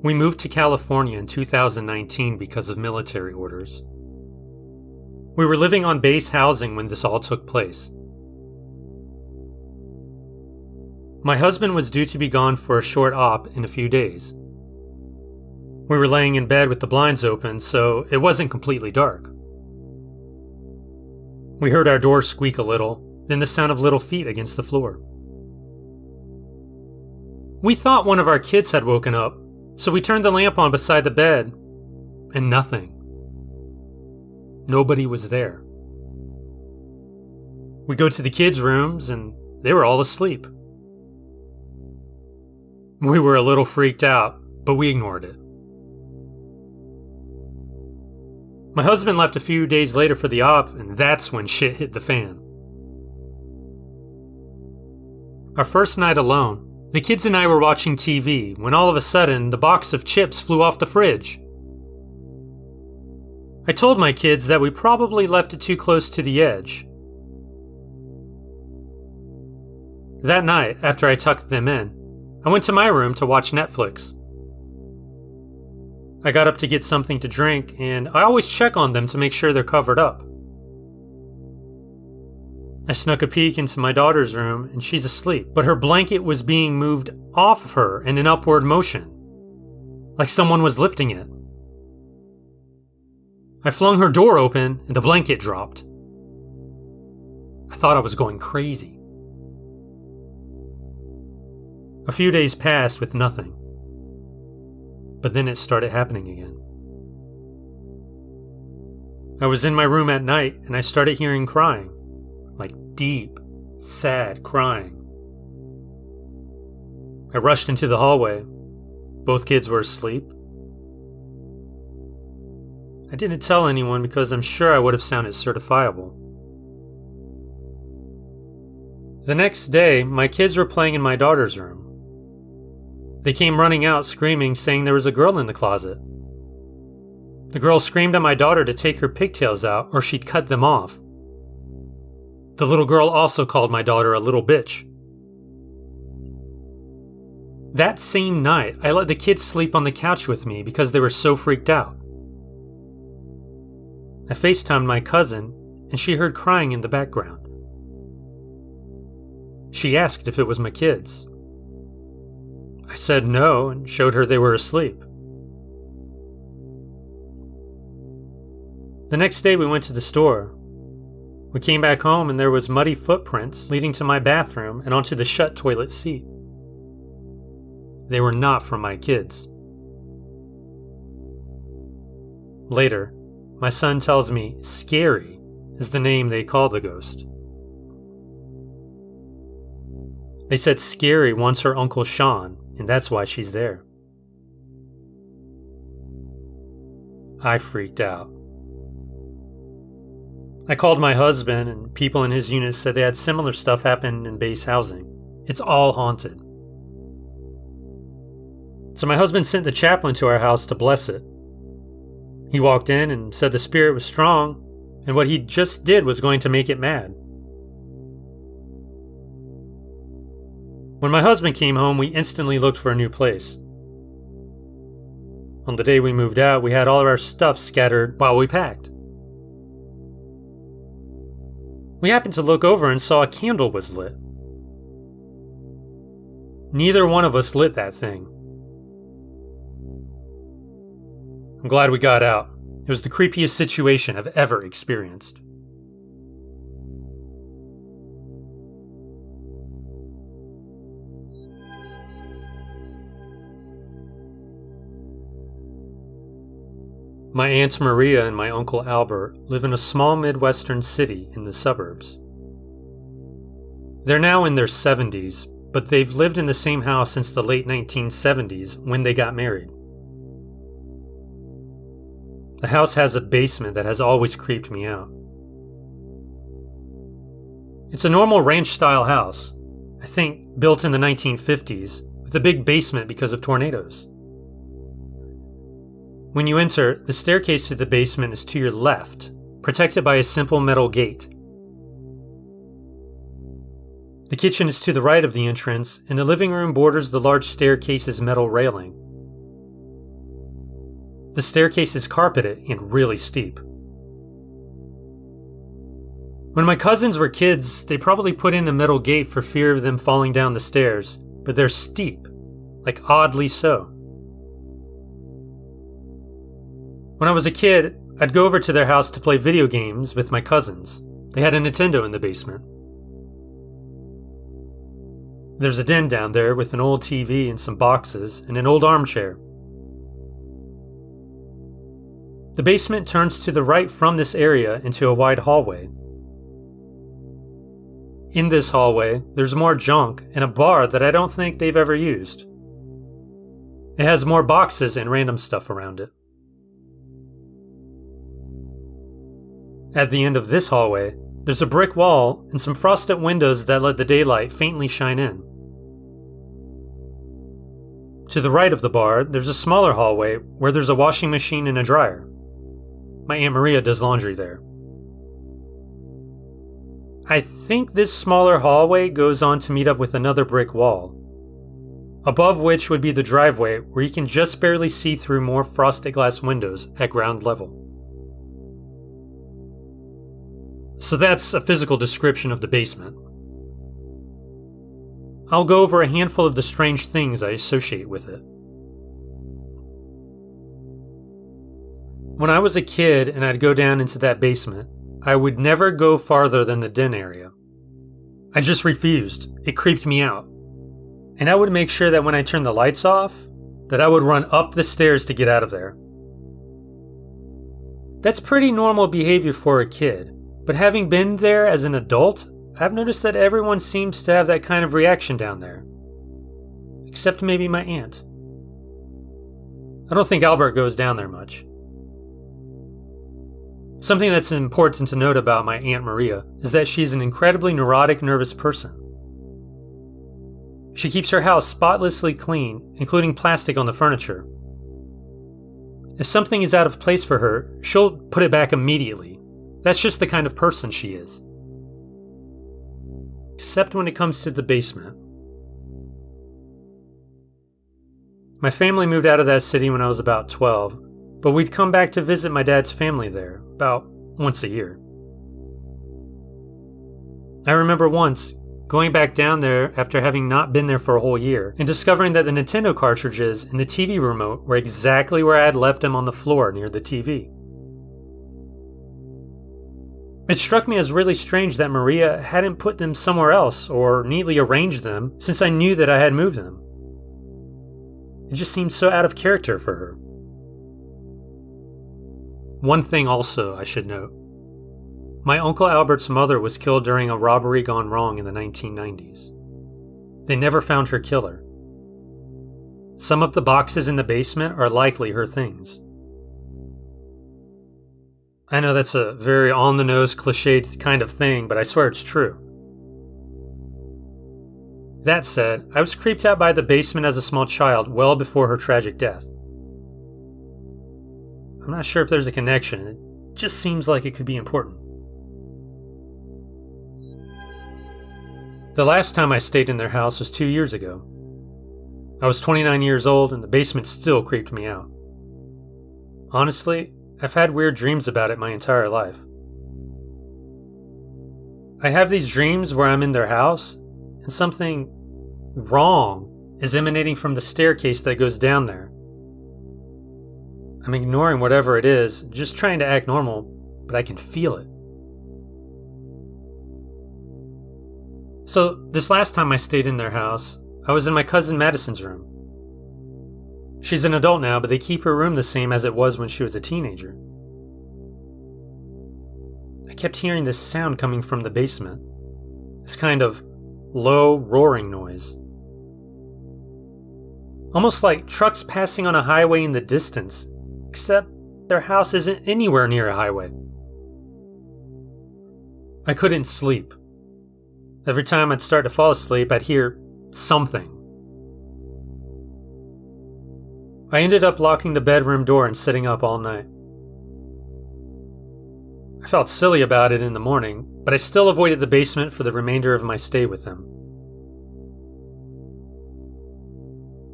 We moved to California in 2019 because of military orders. We were living on base housing when this all took place. My husband was due to be gone for a short op in a few days. We were laying in bed with the blinds open, so it wasn't completely dark. We heard our door squeak a little, then the sound of little feet against the floor. We thought one of our kids had woken up, so we turned the lamp on beside the bed, and nothing. Nobody was there. We go to the kids' rooms, and they were all asleep. We were a little freaked out, but we ignored it. My husband left a few days later for the op, and that's when shit hit the fan. Our first night alone, the kids and I were watching TV when all of a sudden the box of chips flew off the fridge. I told my kids that we probably left it too close to the edge. That night, after I tucked them in, I went to my room to watch Netflix. I got up to get something to drink, and I always check on them to make sure they're covered up. I snuck a peek into my daughter's room, and she's asleep, but her blanket was being moved off of her in an upward motion, like someone was lifting it. I flung her door open, and the blanket dropped. I thought I was going crazy. A few days passed with nothing. But then it started happening again. I was in my room at night and I started hearing crying, like deep, sad crying. I rushed into the hallway. Both kids were asleep. I didn't tell anyone because I'm sure I would have sounded certifiable. The next day, my kids were playing in my daughter's room. They came running out screaming, saying there was a girl in the closet. The girl screamed at my daughter to take her pigtails out or she'd cut them off. The little girl also called my daughter a little bitch. That same night, I let the kids sleep on the couch with me because they were so freaked out. I FaceTimed my cousin and she heard crying in the background. She asked if it was my kids. I said no and showed her they were asleep. The next day we went to the store. We came back home and there was muddy footprints leading to my bathroom and onto the shut toilet seat. They were not from my kids. Later, my son tells me Scary is the name they call the ghost. They said Scary wants her Uncle Sean, and that's why she's there. I freaked out. I called my husband, and people in his unit said they had similar stuff happen in base housing. It's all haunted. So my husband sent the chaplain to our house to bless it. He walked in and said the spirit was strong, and what he just did was going to make it mad. When my husband came home, we instantly looked for a new place. On the day we moved out, we had all of our stuff scattered while we packed. We happened to look over and saw a candle was lit. Neither one of us lit that thing. I'm glad we got out. It was the creepiest situation I've ever experienced. My Aunt Maria and my Uncle Albert live in a small Midwestern city in the suburbs. They're now in their 70s, but they've lived in the same house since the late 1970s when they got married. The house has a basement that has always creeped me out. It's a normal ranch-style house, I think built in the 1950s, with a big basement because of tornadoes. When you enter, the staircase to the basement is to your left, protected by a simple metal gate. The kitchen is to the right of the entrance, and the living room borders the large staircase's metal railing. The staircase is carpeted and really steep. When my cousins were kids, they probably put in the metal gate for fear of them falling down the stairs, but they're steep, like oddly so. When I was a kid, I'd go over to their house to play video games with my cousins. They had a Nintendo in the basement. There's a den down there with an old TV and some boxes and an old armchair. The basement turns to the right from this area into a wide hallway. In this hallway, there's more junk and a bar that I don't think they've ever used. It has more boxes and random stuff around it. At the end of this hallway, there's a brick wall and some frosted windows that let the daylight faintly shine in. To the right of the bar, there's a smaller hallway where there's a washing machine and a dryer. My Aunt Maria does laundry there. I think this smaller hallway goes on to meet up with another brick wall, above which would be the driveway where you can just barely see through more frosted glass windows at ground level. So that's a physical description of the basement. I'll go over a handful of the strange things I associate with it. When I was a kid and I'd go down into that basement, I would never go farther than the den area. I just refused. It creeped me out. And I would make sure that when I turned the lights off, that I would run up the stairs to get out of there. That's pretty normal behavior for a kid, but having been there as an adult, I've noticed that everyone seems to have that kind of reaction down there. Except maybe my aunt. I don't think Albert goes down there much. Something that's important to note about my Aunt Maria is that she's an incredibly neurotic, nervous person. She keeps her house spotlessly clean, including plastic on the furniture. If something is out of place for her, she'll put it back immediately. That's just the kind of person she is. Except when it comes to the basement. My family moved out of that city when I was about 12, but we'd come back to visit my dad's family there about once a year. I remember once going back down there after having not been there for a whole year and discovering that the Nintendo cartridges and the TV remote were exactly where I had left them on the floor near the TV. It struck me as really strange that Maria hadn't put them somewhere else or neatly arranged them since I knew that I had moved them. It just seemed so out of character for her. One thing also I should note. My Uncle Albert's mother was killed during a robbery gone wrong in the 1990s. They never found her killer. Some of the boxes in the basement are likely her things. I know that's a very on-the-nose, cliched kind of thing, but I swear it's true. That said, I was creeped out by the basement as a small child well before her tragic death. I'm not sure if there's a connection, it just seems like it could be important. The last time I stayed in their house was 2 years ago. I was 29 years old and the basement still creeped me out. Honestly, I've had weird dreams about it my entire life. I have these dreams where I'm in their house and something wrong is emanating from the staircase that goes down there. I'm ignoring whatever it is, just trying to act normal, but I can feel it. So, this last time I stayed in their house, I was in my cousin Madison's room. She's an adult now, but they keep her room the same as it was when she was a teenager. I kept hearing this sound coming from the basement. This kind of low, roaring noise. Almost like trucks passing on a highway in the distance, except their house isn't anywhere near a highway. I couldn't sleep. Every time I'd start to fall asleep, I'd hear something. I ended up locking the bedroom door and sitting up all night. I felt silly about it in the morning, but I still avoided the basement for the remainder of my stay with them.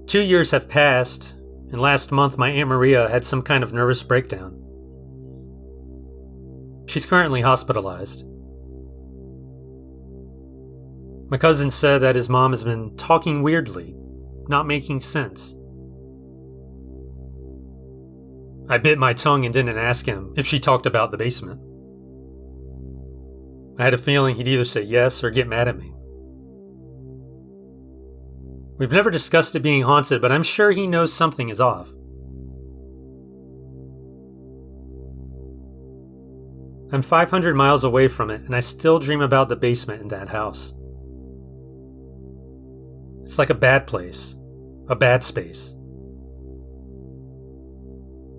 2 years have passed, and last month my Aunt Maria had some kind of nervous breakdown. She's currently hospitalized. My cousin said that his mom has been talking weirdly, not making sense. I bit my tongue and didn't ask him if she talked about the basement. I had a feeling he'd either say yes or get mad at me. We've never discussed it being haunted, but I'm sure he knows something is off. I'm 500 miles away from it, and I still dream about the basement in that house. It's like a bad place, a bad space.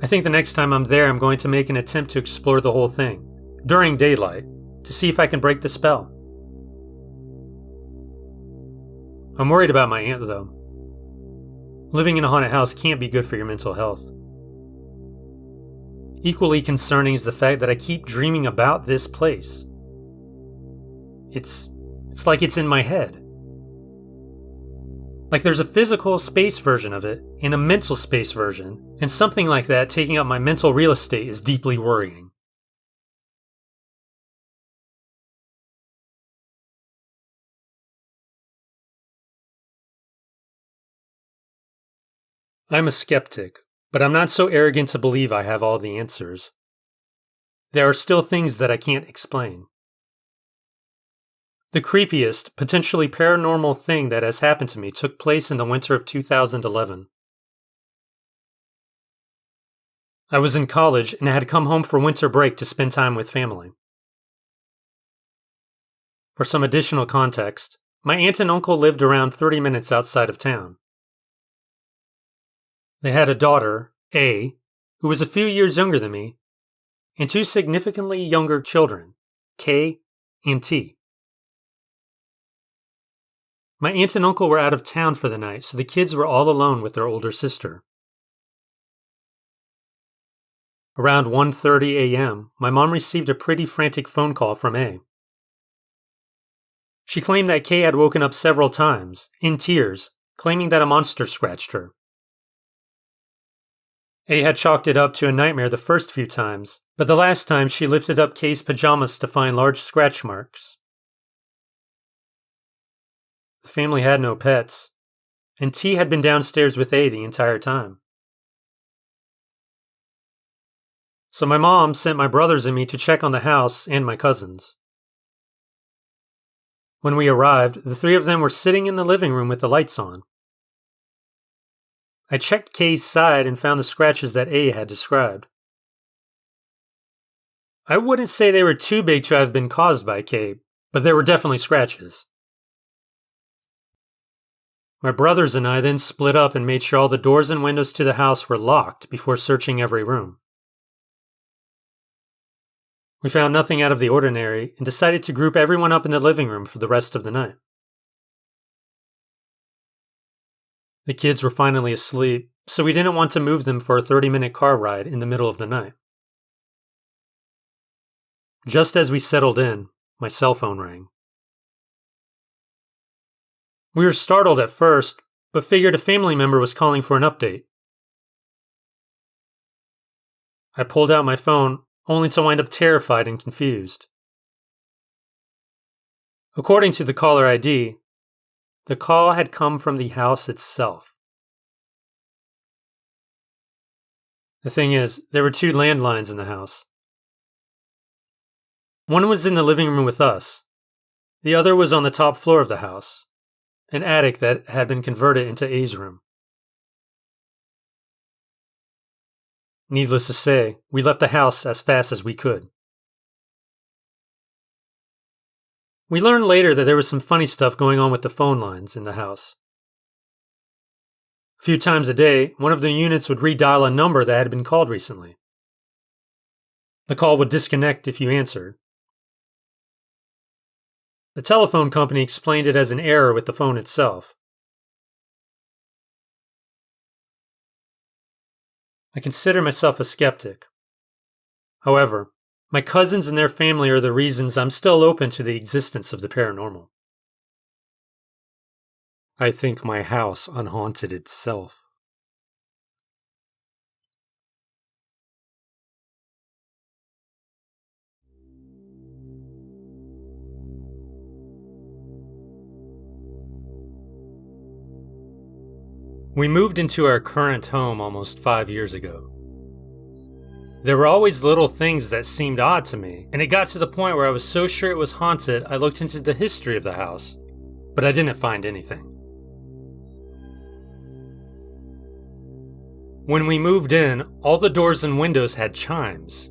I think the next time I'm there, I'm going to make an attempt to explore the whole thing, during daylight, to see if I can break the spell. I'm worried about my aunt, though. Living in a haunted house can't be good for your mental health. Equally concerning is the fact that I keep dreaming about this place. It's like it's in my head. Like there's a physical space version of it and a mental space version, and something like that taking up my mental real estate is deeply worrying. I'm a skeptic, but I'm not so arrogant to believe I have all the answers. There are still things that I can't explain. The creepiest, potentially paranormal thing that has happened to me took place in the winter of 2011. I was in college and had come home for winter break to spend time with family. For some additional context, my aunt and uncle lived around 30 minutes outside of town. They had a daughter, A, who was a few years younger than me, and two significantly younger children, K and T. My aunt and uncle were out of town for the night, so the kids were all alone with their older sister. Around 1:30 a.m., my mom received a pretty frantic phone call from A. She claimed that K had woken up several times, in tears, claiming that a monster scratched her. A had chalked it up to a nightmare the first few times, but the last time she lifted up K's pajamas to find large scratch marks. The family had no pets, and T had been downstairs with A the entire time. So my mom sent my brothers and me to check on the house and my cousins. When we arrived, the three of them were sitting in the living room with the lights on. I checked K's side and found the scratches that A had described. I wouldn't say they were too big to have been caused by K, but there were definitely scratches. My brothers and I then split up and made sure all the doors and windows to the house were locked before searching every room. We found nothing out of the ordinary and decided to group everyone up in the living room for the rest of the night. The kids were finally asleep, so we didn't want to move them for a 30-minute car ride in the middle of the night. Just as we settled in, my cell phone rang. We were startled at first, but figured a family member was calling for an update. I pulled out my phone, only to wind up terrified and confused. According to the caller ID, the call had come from the house itself. The thing is, there were two landlines in the house. One was in the living room with us. The other was on the top floor of the house, an attic that had been converted into A's room. Needless to say, we left the house as fast as we could. We learned later that there was some funny stuff going on with the phone lines in the house. A few times a day, one of the units would redial a number that had been called recently. The call would disconnect if you answered. The telephone company explained it as an error with the phone itself. I consider myself a skeptic. However, my cousins and their family are the reasons I'm still open to the existence of the paranormal. I think my house unhaunted itself. We moved into our current home almost 5 years ago. There were always little things that seemed odd to me, and it got to the point where I was so sure it was haunted I looked into the history of the house, but I didn't find anything. When we moved in, all the doors and windows had chimes.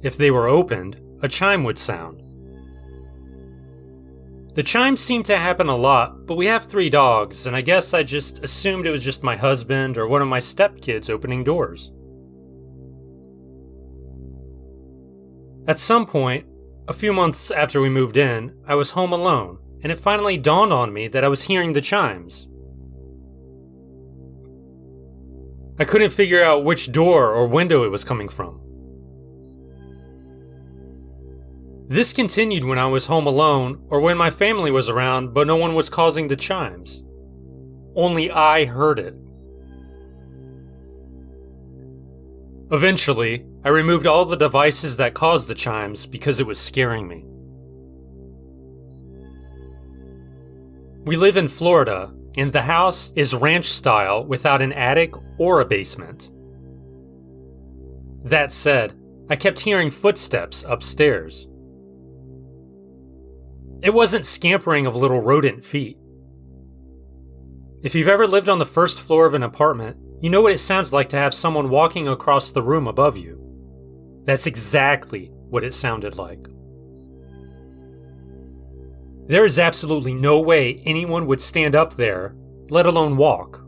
If they were opened, a chime would sound. The chimes seemed to happen a lot, but we have 3 dogs, and I guess I just assumed it was just my husband or one of my stepkids opening doors. At some point, a few months after we moved in, I was home alone, and it finally dawned on me that I was hearing the chimes. I couldn't figure out which door or window it was coming from. This continued when I was home alone or when my family was around, but no one was causing the chimes. Only I heard it. Eventually, I removed all the devices that caused the chimes because it was scaring me. We live in Florida, and the house is ranch style without an attic or a basement. That said, I kept hearing footsteps upstairs. It wasn't scampering of little rodent feet. If you've ever lived on the first floor of an apartment, you know what it sounds like to have someone walking across the room above you. That's exactly what it sounded like. There is absolutely no way anyone would stand up there, let alone walk.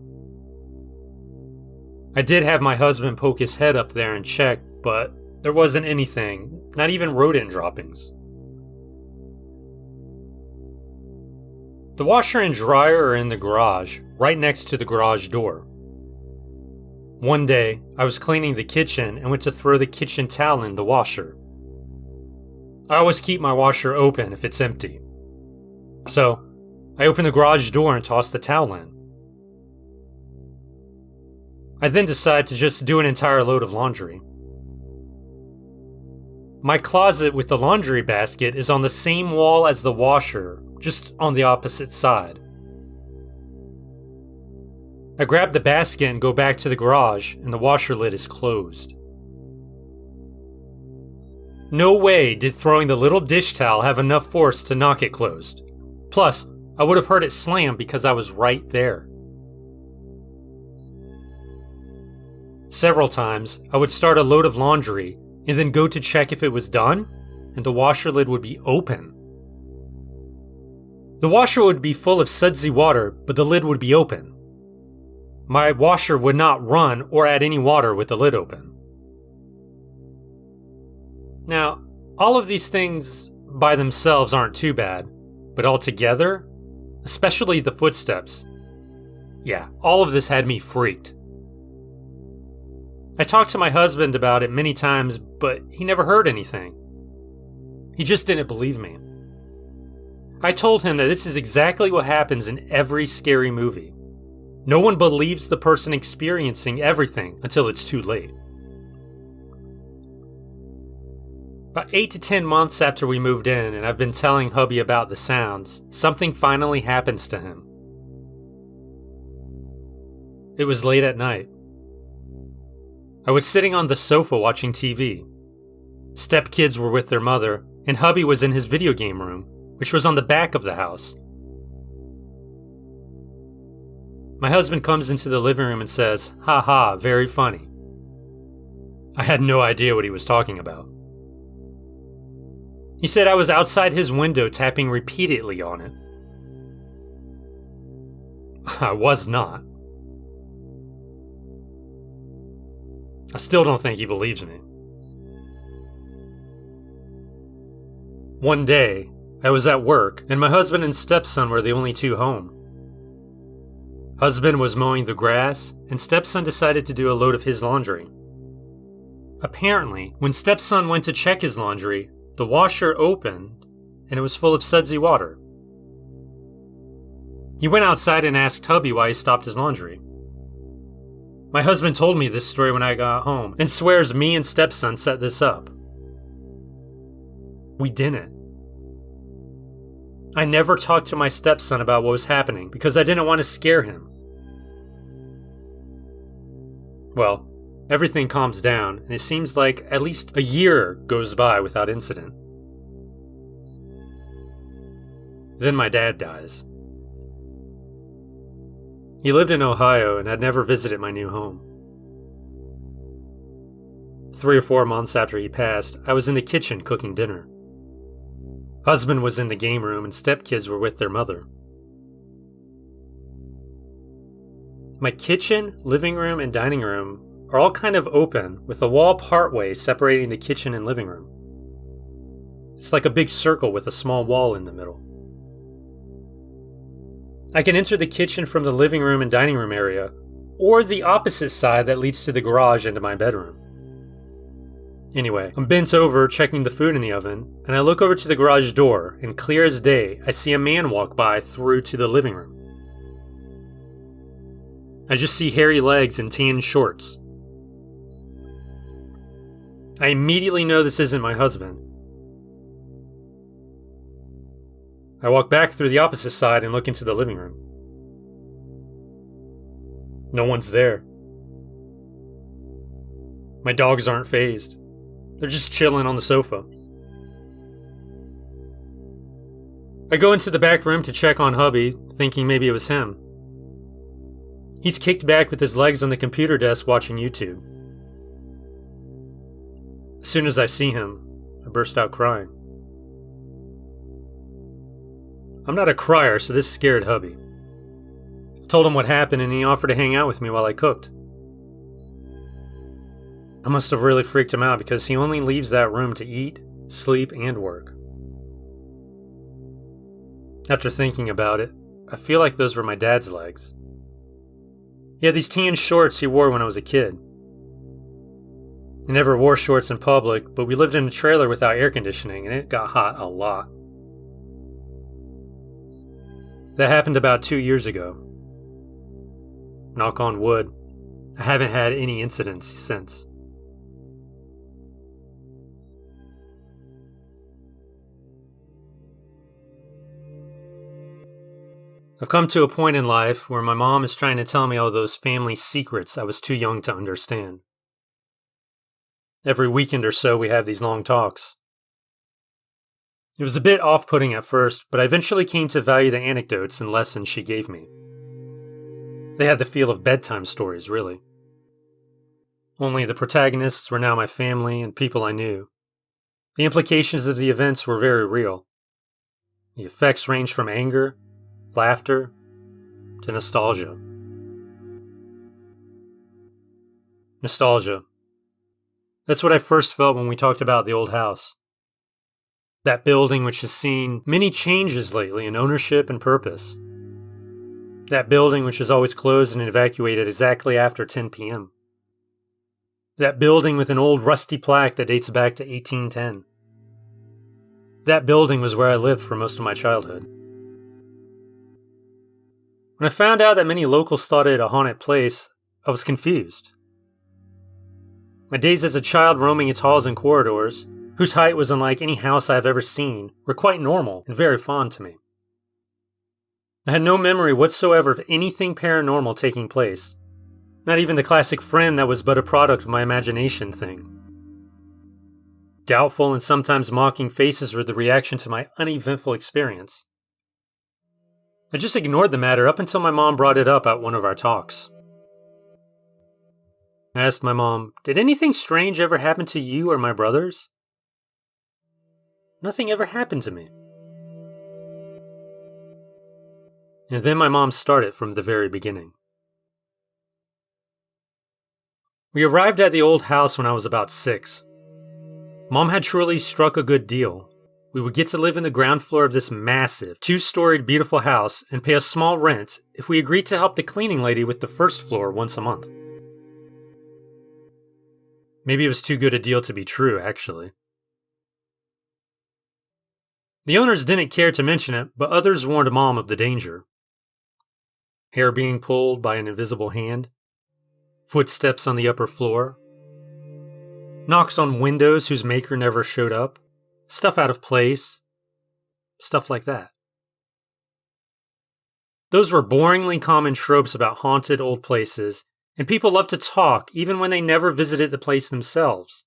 I did have my husband poke his head up there and check, but there wasn't anything, not even rodent droppings. The washer and dryer are in the garage, right next to the garage door. One day, I was cleaning the kitchen and went to throw the kitchen towel in the washer. I always keep my washer open if it's empty. So, I opened the garage door and tossed the towel in. I then decided to just do an entire load of laundry. My closet with the laundry basket is on the same wall as the washer, just on the opposite side. I grab the basket and go back to the garage, and the washer lid is closed. No way did throwing the little dish towel have enough force to knock it closed. Plus, I would have heard it slam because I was right there. Several times, I would start a load of laundry and then go to check if it was done, and the washer lid would be open. The washer would be full of sudsy water, but the lid would be open. My washer would not run or add any water with the lid open. Now, all of these things by themselves aren't too bad, but altogether, especially the footsteps, yeah, all of this had me freaked. I talked to my husband about it many times, but he never heard anything. He just didn't believe me. I told him that this is exactly what happens in every scary movie. No one believes the person experiencing everything until it's too late. About 8 to 10 months after we moved in and I've been telling hubby about the sounds, something finally happens to him. It was late at night. I was sitting on the sofa watching TV. Stepkids were with their mother, and hubby was in his video game room, which was on the back of the house. My husband comes into the living room and says, "Ha ha, very funny." I had no idea what he was talking about. He said I was outside his window tapping repeatedly on it. I was not. I still don't think he believes me. One day, I was at work, and my husband and stepson were the only two home. Husband was mowing the grass, and stepson decided to do a load of his laundry. Apparently, when stepson went to check his laundry, the washer opened, and it was full of sudsy water. He went outside and asked hubby why he stopped his laundry. My husband told me this story when I got home, and swears me and stepson set this up. We didn't. I never talked to my stepson about what was happening because I didn't want to scare him. Well, everything calms down, and it seems like at least a year goes by without incident. Then my dad dies. He lived in Ohio and had never visited my new home. 3 or 4 months after he passed, I was in the kitchen cooking dinner. Husband was in the game room and stepkids were with their mother. My kitchen, living room, and dining room are all kind of open, with a wall partway separating the kitchen and living room. It's like a big circle with a small wall in the middle. I can enter the kitchen from the living room and dining room area, or the opposite side that leads to the garage into my bedroom. Anyway, I'm bent over checking the food in the oven, and I look over to the garage door, and clear as day, I see a man walk by through to the living room. I just see hairy legs and tan shorts. I immediately know this isn't my husband. I walk back through the opposite side and look into the living room. No one's there. My dogs aren't fazed. They're just chilling on the sofa. I go into the back room to check on hubby, thinking maybe it was him. He's kicked back with his legs on the computer desk watching YouTube. As soon as I see him, I burst out crying. I'm not a crier, so this scared hubby. I told him what happened and he offered to hang out with me while I cooked. I must have really freaked him out because he only leaves that room to eat, sleep, and work. After thinking about it, I feel like those were my dad's legs. He had these tan shorts he wore when I was a kid. He never wore shorts in public, but we lived in a trailer without air conditioning and it got hot a lot. That happened about 2 years ago. Knock on wood, I haven't had any incidents since. I've come to a point in life where my mom is trying to tell me all those family secrets I was too young to understand. Every weekend or so we have these long talks. It was a bit off-putting at first, but I eventually came to value the anecdotes and lessons she gave me. They had the feel of bedtime stories, really. Only the protagonists were now my family and people I knew. The implications of the events were very real. The effects ranged from anger, laughter, to nostalgia. Nostalgia. That's what I first felt when we talked about the old house. That building which has seen many changes lately in ownership and purpose. That building which is always closed and evacuated exactly after 10 p.m. That building with an old rusty plaque that dates back to 1810. That building was where I lived for most of my childhood. When I found out that many locals thought it a haunted place, I was confused. My days as a child roaming its halls and corridors, whose height was unlike any house I have ever seen, were quite normal and very fond to me. I had no memory whatsoever of anything paranormal taking place, not even the classic friend that was but a product of my imagination thing. Doubtful and sometimes mocking faces were the reaction to my uneventful experience. I just ignored the matter up until my mom brought it up at one of our talks. I asked my mom, "Did anything strange ever happen to you or my brothers?" Nothing ever happened to me. And then my mom started from the very beginning. We arrived at the old house when I was about 6. Mom had truly struck a good deal. We would get to live in the ground floor of this massive, 2-storied beautiful house and pay a small rent if we agreed to help the cleaning lady with the first floor once a month. Maybe it was too good a deal to be true, actually. The owners didn't care to mention it, but others warned Mom of the danger. Hair being pulled by an invisible hand, footsteps on the upper floor, knocks on windows whose maker never showed up, stuff out of place, stuff like that. Those were boringly common tropes about haunted old places, and people love to talk even when they never visited the place themselves.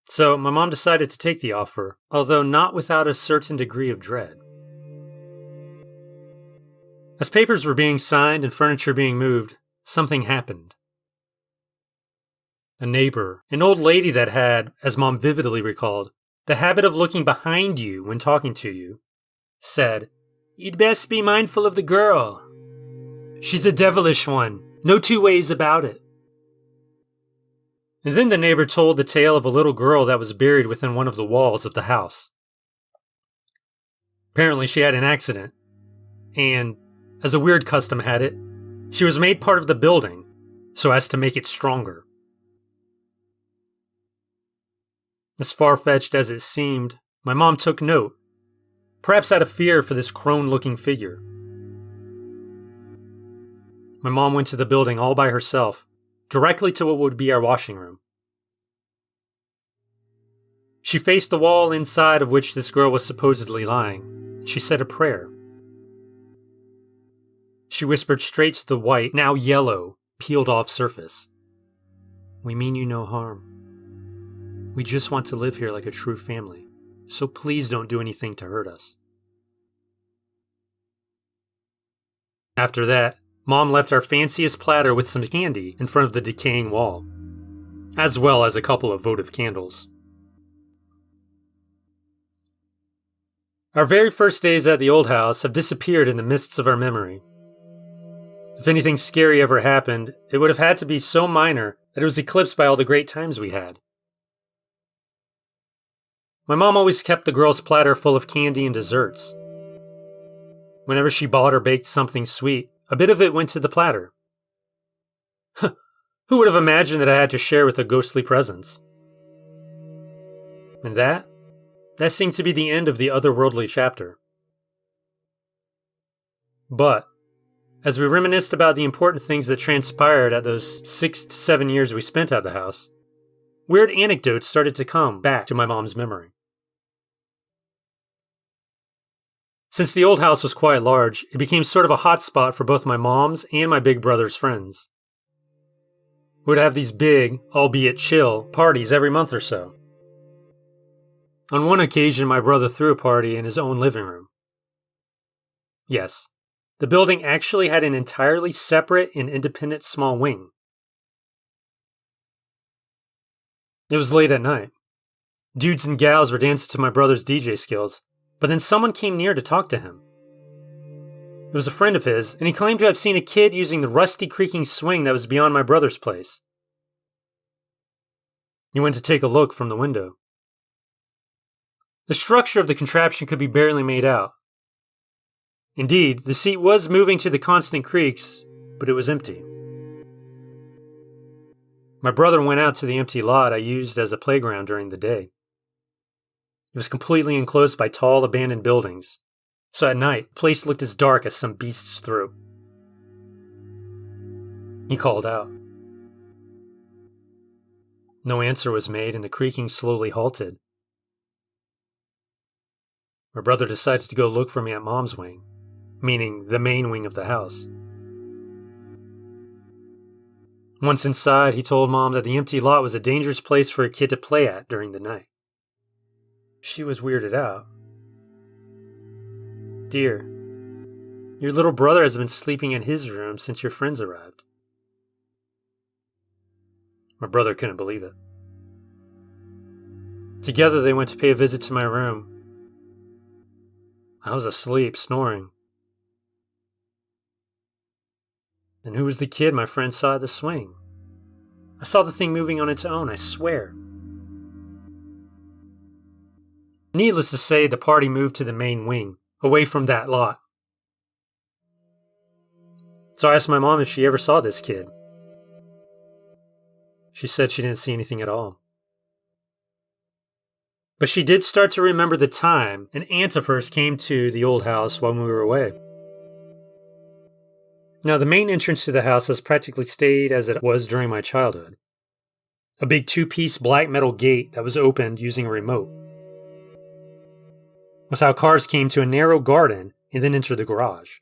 So my mom decided to take the offer, although not without a certain degree of dread. As papers were being signed and furniture being moved, something happened. A neighbor, an old lady that had, as Mom vividly recalled, the habit of looking behind you when talking to you, said, "You'd best be mindful of the girl. She's a devilish one, no two ways about it." And then the neighbor told the tale of a little girl that was buried within one of the walls of the house. Apparently she had an accident, and, as a weird custom had it, she was made part of the building so as to make it stronger. As far-fetched as it seemed, my mom took note, perhaps out of fear for this crone-looking figure. My mom went to the building all by herself, directly to what would be our washing room. She faced the wall inside of which this girl was supposedly lying, and she said a prayer. She whispered straight to the white, now yellow, peeled-off surface. "We mean you no harm. We just want to live here like a true family, so please don't do anything to hurt us." After that, Mom left our fanciest platter with some candy in front of the decaying wall, as well as a couple of votive candles. Our very first days at the old house have disappeared in the mists of our memory. If anything scary ever happened, it would have had to be so minor that it was eclipsed by all the great times we had. My mom always kept the girls' platter full of candy and desserts. Whenever she bought or baked something sweet, a bit of it went to the platter. Who would have imagined that I had to share with a ghostly presence? And that seemed to be the end of the otherworldly chapter. But, as we reminisced about the important things that transpired at those 6 to 7 years we spent at the house, weird anecdotes started to come back to my mom's memory. Since the old house was quite large, it became sort of a hot spot for both my mom's and my big brother's friends. We would have these big, albeit chill, parties every month or so. On one occasion, my brother threw a party in his own living room. Yes, the building actually had an entirely separate and independent small wing. It was late at night. Dudes and gals were dancing to my brother's DJ skills, but then someone came near to talk to him. It was a friend of his, and he claimed to have seen a kid using the rusty creaking swing that was beyond my brother's place. He went to take a look from the window. The structure of the contraption could be barely made out. Indeed, the seat was moving to the constant creaks, but it was empty. My brother went out to the empty lot I used as a playground during the day. It was completely enclosed by tall, abandoned buildings, so at night, the place looked as dark as some beast's throat. He called out. No answer was made, and the creaking slowly halted. My brother decided to go look for me at Mom's wing, meaning the main wing of the house. Once inside, he told Mom that the empty lot was a dangerous place for a kid to play at during the night. She was weirded out. "Dear, your little brother has been sleeping in his room since your friends arrived." My brother couldn't believe it. Together they went to pay a visit to my room. I was asleep, snoring. And who was the kid my friend saw at the swing? I saw the thing moving on its own, I swear. Needless to say, the party moved to the main wing, away from that lot. So I asked my mom if she ever saw this kid. She said she didn't see anything at all. But she did start to remember the time an aunt of hers came to the old house while we were away. Now, the main entrance to the house has practically stayed as it was during my childhood. A big 2-piece black metal gate that was opened using a remote. Was how cars came to a narrow garden and then entered the garage.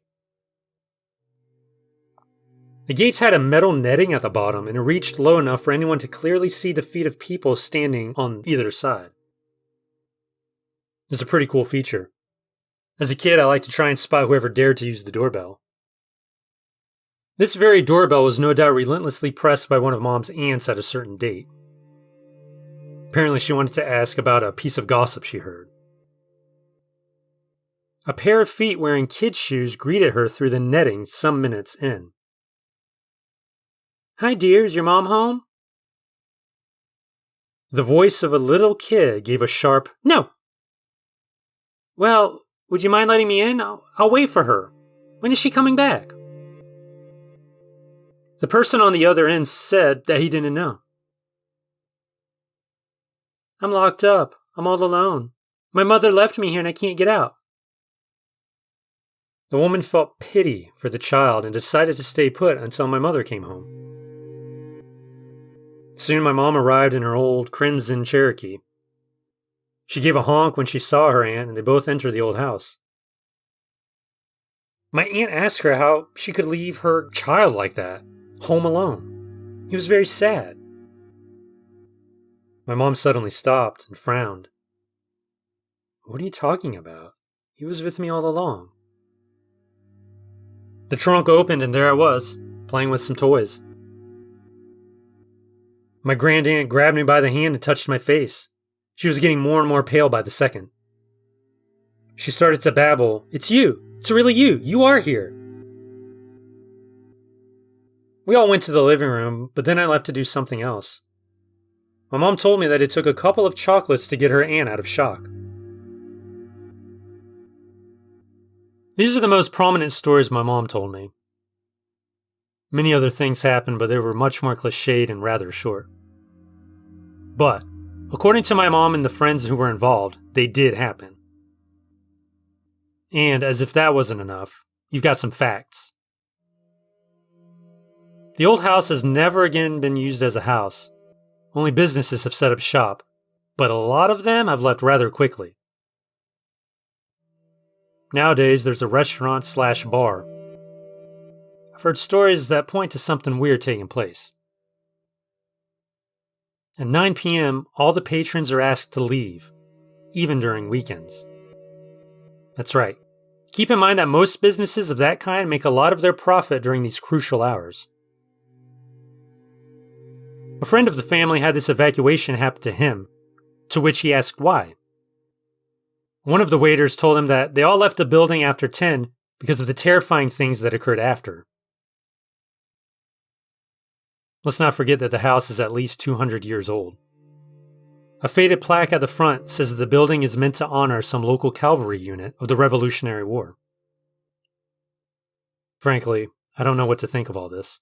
The gates had a metal netting at the bottom, and it reached low enough for anyone to clearly see the feet of people standing on either side. It's a pretty cool feature. As a kid, I liked to try and spot whoever dared to use the doorbell. This very doorbell was no doubt relentlessly pressed by one of Mom's aunts at a certain date. Apparently, she wanted to ask about a piece of gossip she heard. A pair of feet wearing kids' shoes greeted her through the netting some minutes in. "Hi, dear, is your mom home?" The voice of a little kid gave a sharp, "No!" "Well, would you mind letting me in? I'll wait for her. When is she coming back?" The person on the other end said that he didn't know. "I'm locked up. I'm all alone. My mother left me here and I can't get out." The woman felt pity for the child and decided to stay put until my mother came home. Soon my mom arrived in her old crimson Cherokee. She gave a honk when she saw her aunt, and they both entered the old house. My aunt asked her how she could leave her child like that, home alone. He was very sad. My mom suddenly stopped and frowned. "What are you talking about? He was with me all along." The trunk opened and there I was, playing with some toys. My grandaunt grabbed me by the hand and touched my face. She was getting more and more pale by the second. She started to babble, "It's you! It's really you! You are here!" We all went to the living room, but then I left to do something else. My mom told me that it took a couple of chocolates to get her aunt out of shock. These are the most prominent stories my mom told me. Many other things happened, but they were much more cliched and rather short. But, according to my mom and the friends who were involved, they did happen. And, as if that wasn't enough, you've got some facts. The old house has never again been used as a house. Only businesses have set up shop, but a lot of them have left rather quickly. Nowadays, there's a restaurant/bar. I've heard stories that point to something weird taking place. At 9 p.m., all the patrons are asked to leave, even during weekends. That's right. Keep in mind that most businesses of that kind make a lot of their profit during these crucial hours. A friend of the family had this evacuation happen to him, to which he asked why. One of the waiters told him that they all left the building after 10 because of the terrifying things that occurred after. Let's not forget that the house is at least 200 years old. A faded plaque at the front says that the building is meant to honor some local cavalry unit of the Revolutionary War. Frankly, I don't know what to think of all this.